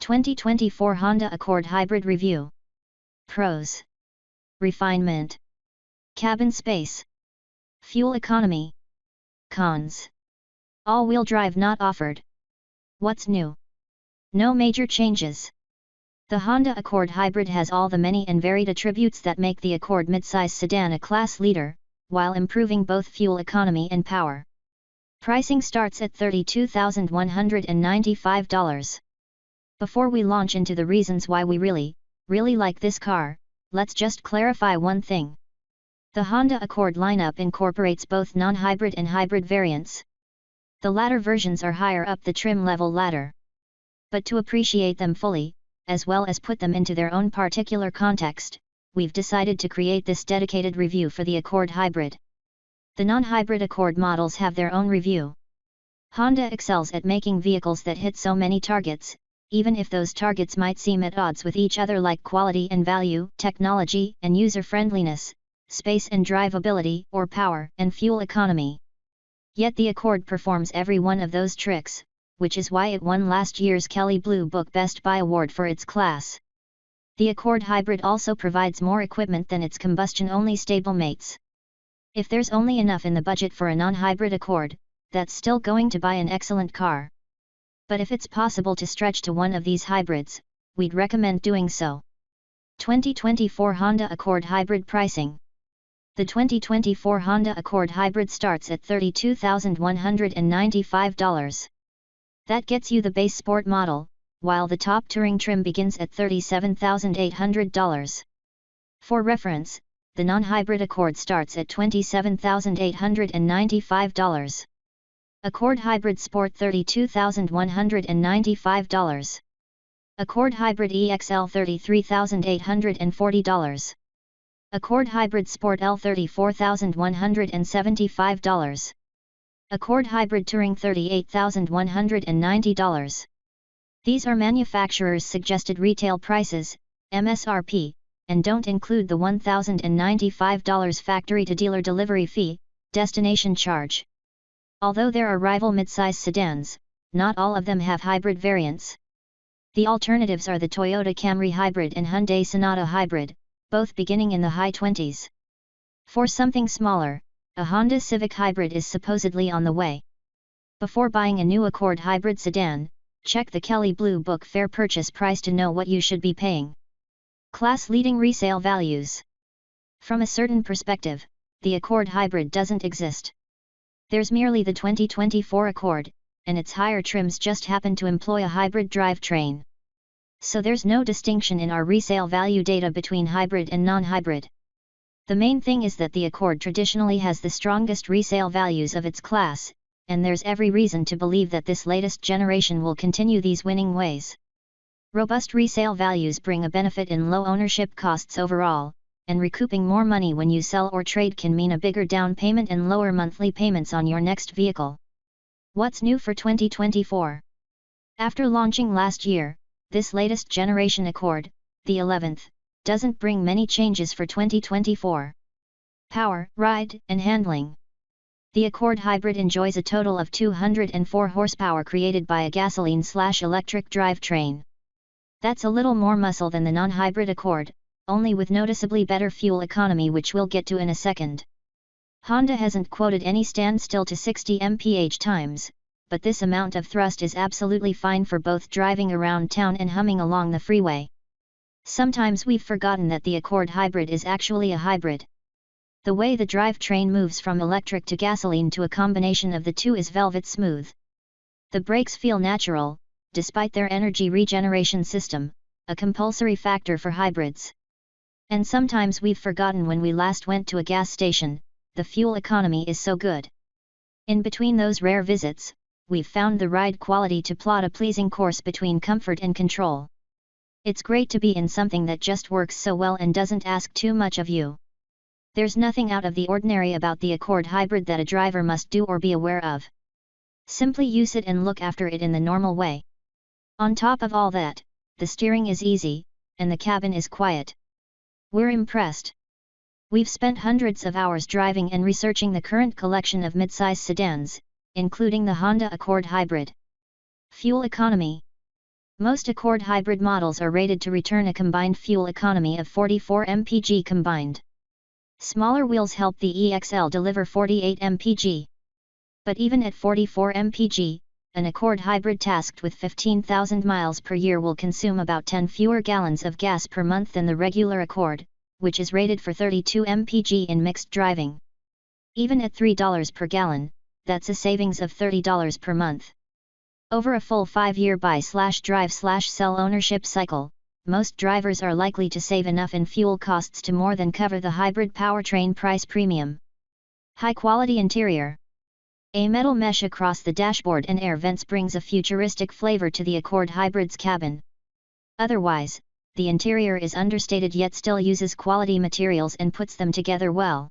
2024 Honda Accord Hybrid Review. Pros: refinement, cabin space, fuel economy. Cons: all-wheel drive not offered. What's new? No major changes. The Honda Accord Hybrid has all the many and varied attributes that make the Accord midsize sedan a class leader, while improving both fuel economy and power. Pricing starts at $32,195. Before we launch into the reasons why we really like this car, let's just clarify one thing. The Honda Accord lineup incorporates both non-hybrid and hybrid variants. The latter versions are higher up the trim level ladder. But to appreciate them fully, as well as put them into their own particular context, we've decided to create this dedicated review for the Accord Hybrid. The non-hybrid Accord models have their own review. Honda excels at making vehicles that hit so many targets, even if those targets might seem at odds with each other, like quality and value, technology and user-friendliness, space and drivability, or power and fuel economy. Yet the Accord performs every one of those tricks, which is why it won last year's Kelley Blue Book Best Buy Award for its class. The Accord Hybrid also provides more equipment than its combustion-only stablemates. If there's only enough in the budget for a non-hybrid Accord, that's still going to buy an excellent car. But if it's possible to stretch to one of these hybrids, we'd recommend doing so. 2024 Honda Accord Hybrid pricing. The 2024 Honda Accord Hybrid starts at $32,195. That gets you the base sport model, while the top touring trim begins at $37,800. For reference, the non-hybrid Accord starts at $27,895. Accord Hybrid Sport $32,195. Accord Hybrid EXL $33,840. Accord Hybrid Sport L $34,175. Accord Hybrid Touring $38,190. These are manufacturers' suggested retail prices, MSRP, and don't include the $1,095 factory-to-dealer delivery fee, destination charge. Although there are rival midsize sedans, not all of them have hybrid variants. The alternatives are the Toyota Camry Hybrid and Hyundai Sonata Hybrid, both beginning in the high 20s. For something smaller, a Honda Civic Hybrid is supposedly on the way. Before buying a new Accord Hybrid sedan, check the Kelley Blue Book fair purchase price to know what you should be paying. Class-leading resale values. From a certain perspective, the Accord Hybrid doesn't exist. There's merely the 2024 Accord, and its higher trims just happen to employ a hybrid drivetrain. So there's no distinction in our resale value data between hybrid and non-hybrid. The main thing is that the Accord traditionally has the strongest resale values of its class, and there's every reason to believe that this latest generation will continue these winning ways. Robust resale values bring a benefit in low ownership costs overall, and recouping more money when you sell or trade can mean a bigger down payment and lower monthly payments on your next vehicle. What's new for 2024? After launching last year, this latest generation Accord, the 11th, doesn't bring many changes for 2024. Power, ride, and handling. The Accord Hybrid enjoys a total of 204 horsepower created by a gasoline/electric drivetrain. That's a little more muscle than the non-hybrid Accord, only with noticeably better fuel economy, which we'll get to in a second. Honda hasn't quoted any standstill to 60 mph times, but this amount of thrust is absolutely fine for both driving around town and humming along the freeway. Sometimes we've forgotten that the Accord Hybrid is actually a hybrid. The way the drivetrain moves from electric to gasoline to a combination of the two is velvet smooth. The brakes feel natural, despite their energy regeneration system, a compulsory factor for hybrids. And sometimes we've forgotten when we last went to a gas station, the fuel economy is so good. In between those rare visits, we've found the ride quality to plot a pleasing course between comfort and control. It's great to be in something that just works so well and doesn't ask too much of you. There's nothing out of the ordinary about the Accord Hybrid that a driver must do or be aware of. Simply use it and look after it in the normal way. On top of all that, the steering is easy, and the cabin is quiet. We're impressed. We've spent hundreds of hours driving and researching the current collection of midsize sedans, including the Honda Accord Hybrid. Fuel economy. Most Accord hybrid models are rated to return a combined fuel economy of 44 mpg combined. Smaller wheels help the EXL deliver 48 mpg. But even at 44 mpg, an Accord hybrid tasked with 15,000 miles per year will consume about 10 fewer gallons of gas per month than the regular Accord, which is rated for 32 mpg in mixed driving. Even at $3 per gallon, that's a savings of $30 per month. Over a full 5-year buy/drive/sell ownership cycle, most drivers are likely to save enough in fuel costs to more than cover the hybrid powertrain price premium. High-quality interior. A metal mesh across the dashboard and air vents brings a futuristic flavor to the Accord hybrid's cabin. Otherwise, the interior is understated yet still uses quality materials and puts them together well.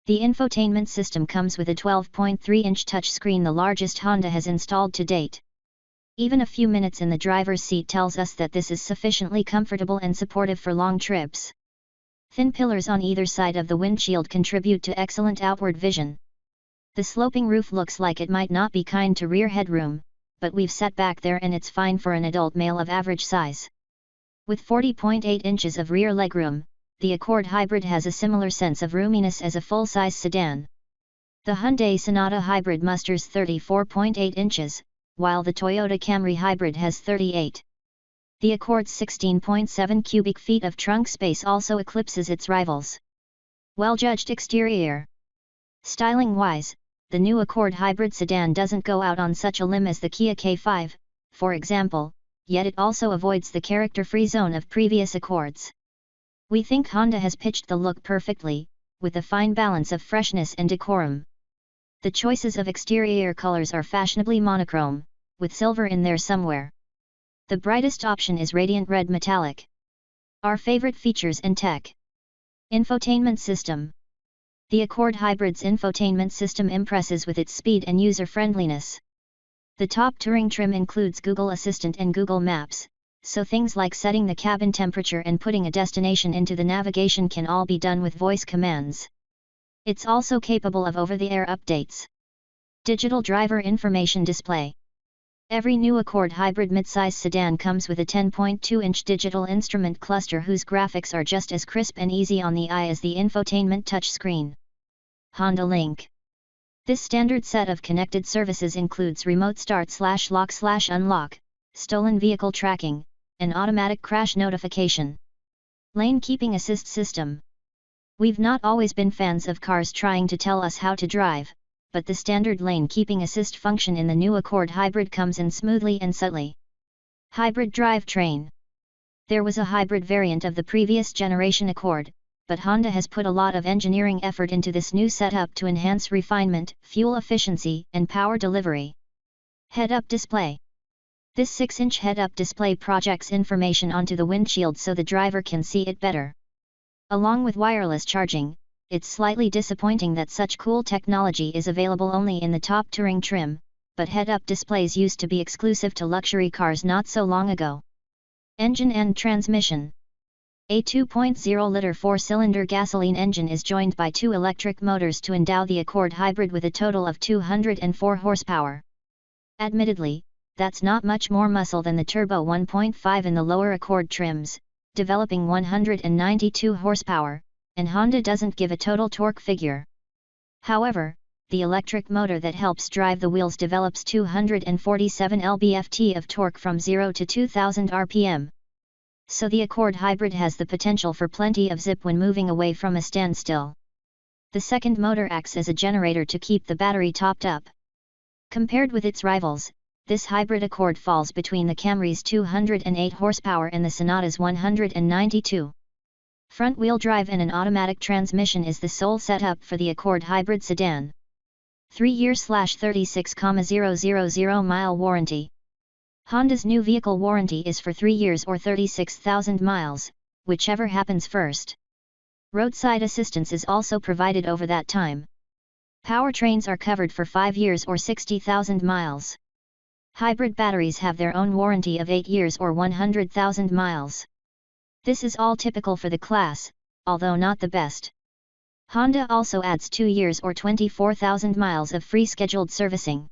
The infotainment system comes with a 12.3-inch touchscreen, the largest Honda has installed to date. Even a few minutes in the driver's seat tells us that this is sufficiently comfortable and supportive for long trips. Thin pillars on either side of the windshield contribute to excellent outward vision. The sloping roof looks like it might not be kind to rear headroom, but we've sat back there and it's fine for an adult male of average size. With 40.8 inches of rear legroom, the Accord hybrid has a similar sense of roominess as a full-size sedan. The Hyundai Sonata hybrid musters 34.8 inches, while the Toyota Camry hybrid has 38. The Accord's 16.7 cubic feet of trunk space also eclipses its rivals. Well-judged exterior. Styling-wise, the new Accord hybrid sedan doesn't go out on such a limb as the Kia K5, for example, yet it also avoids the character-free zone of previous Accords. We think Honda has pitched the look perfectly, with a fine balance of freshness and decorum. The choices of exterior colors are fashionably monochrome, with silver in there somewhere. The brightest option is radiant red metallic. Our favorite features and tech. Infotainment system. The Accord hybrid's infotainment system impresses with its speed and user-friendliness. The top touring trim includes Google Assistant and Google Maps, so things like setting the cabin temperature and putting a destination into the navigation can all be done with voice commands. It's also capable of over-the-air updates. Digital driver information display. Every new Accord hybrid midsize sedan comes with a 10.2-inch digital instrument cluster whose graphics are just as crisp and easy on the eye as the infotainment touchscreen. Honda Link. This standard set of connected services includes remote start/lock/unlock, stolen vehicle tracking, and automatic crash notification. Lane keeping assist system. We've not always been fans of cars trying to tell us how to drive, but the standard lane keeping assist function in the new Accord hybrid comes in smoothly and subtly. Hybrid drivetrain. There was a hybrid variant of the previous generation Accord, but Honda has put a lot of engineering effort into this new setup to enhance refinement, fuel efficiency, and power delivery. Head-up display. This 6-inch head-up display projects information onto the windshield so the driver can see it better. Along with wireless charging, it's slightly disappointing that such cool technology is available only in the top touring trim, but head-up displays used to be exclusive to luxury cars not so long ago. Engine and transmission. A 2.0-liter 4-cylinder gasoline engine is joined by 2 electric motors to endow the Accord hybrid with a total of 204 horsepower. Admittedly, that's not much more muscle than the turbo 1.5 in the lower Accord trims, developing 192 horsepower, and Honda doesn't give a total torque figure. However, the electric motor that helps drive the wheels develops 247 lb-ft of torque from 0 to 2000 rpm. So the Accord hybrid has the potential for plenty of zip when moving away from a standstill. The second motor acts as a generator to keep the battery topped up. Compared with its rivals, this hybrid Accord falls between the Camry's 208 horsepower and the Sonata's 192. Front-wheel drive and an automatic transmission is the sole setup for the Accord hybrid sedan. 3-year/36,000 mile warranty. Honda's new vehicle warranty is for 3 years or 36,000 miles, whichever happens first. Roadside assistance is also provided over that time. Powertrains are covered for 5 years or 60,000 miles. Hybrid batteries have their own warranty of 8 years or 100,000 miles. This is all typical for the class, although not the best. Honda also adds 2 years or 24,000 miles of free scheduled servicing.